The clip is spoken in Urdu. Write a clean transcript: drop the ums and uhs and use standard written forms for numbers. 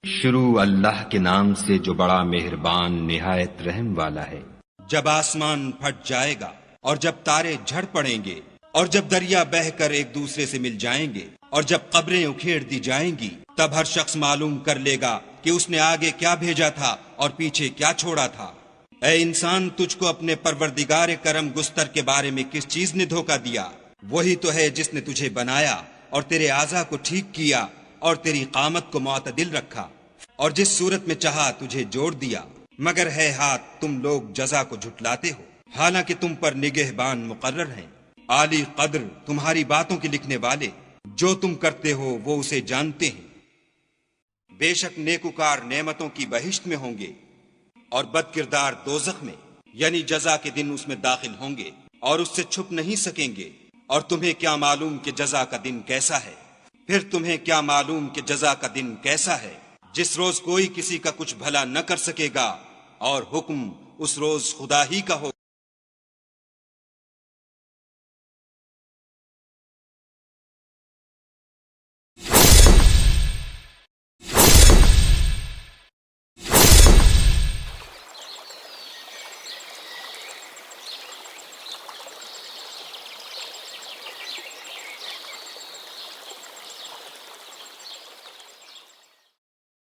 شروع اللہ کے نام سے جو بڑا مہربان نہایت رحم والا ہے۔ جب آسمان پھٹ جائے گا اور جب تارے جھڑ پڑیں گے اور جب دریا بہہ کر ایک دوسرے سے مل جائیں گے اور جب قبریں اکھیڑ دی جائیں گی، تب ہر شخص معلوم کر لے گا کہ اس نے آگے کیا بھیجا تھا اور پیچھے کیا چھوڑا تھا۔ اے انسان، تجھ کو اپنے پروردگار کرم گستر کے بارے میں کس چیز نے دھوکہ دیا؟ وہی تو ہے جس نے تجھے بنایا اور تیرے اعضاء کو ٹھیک کیا اور تیری قامت کو معتدل رکھا اور جس صورت میں چاہا تجھے جوڑ دیا، مگر ہے ہاتھ تم لوگ جزا کو جھٹلاتے ہو، حالانکہ تم پر نگہبان مقرر ہیں، عالی قدر تمہاری باتوں کے لکھنے والے، جو تم کرتے ہو وہ اسے جانتے ہیں۔ بے شک نیکوکار نعمتوں کی بہشت میں ہوں گے اور بد کردار دوزخ میں، یعنی جزا کے دن اس میں داخل ہوں گے اور اس سے چھپ نہیں سکیں گے۔ اور تمہیں کیا معلوم کہ جزا کا دن کیسا ہے؟ پھر تمہیں کیا معلوم کہ جزا کا دن کیسا ہے، جس روز کوئی کسی کا کچھ بھلا نہ کر سکے گا اور حکم اس روز خدا ہی کا ہو۔